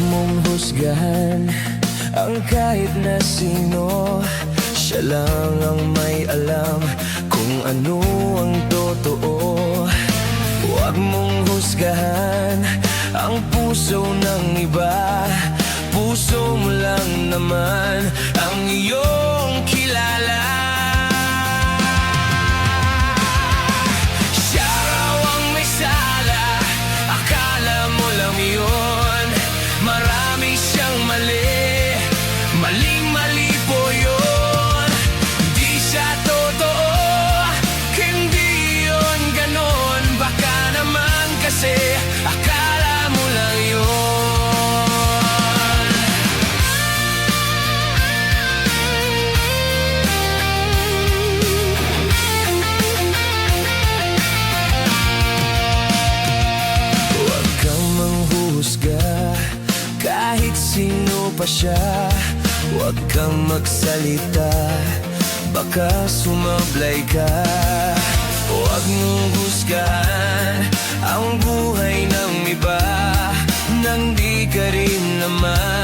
mong husgahan ang kahit na sino. Siya lang ang may alam kung ano ang totoo. Huwag mong husgahan ang puso ng iba. Puso mo lang naman ang iyong kilala. Siya raw ang may sala, akala mo lang yun. Marami siyang mali, maling-mali po yun. Di siya totoo, hindi yun ganon. Baka naman kasi akala mo lang yun. Huwag kang manghusga kahit sino pa siya. Huwag kang magsalita, baka sumablay ka. Huwag mong husgahan ang buhay ng iba nang di ka rin naman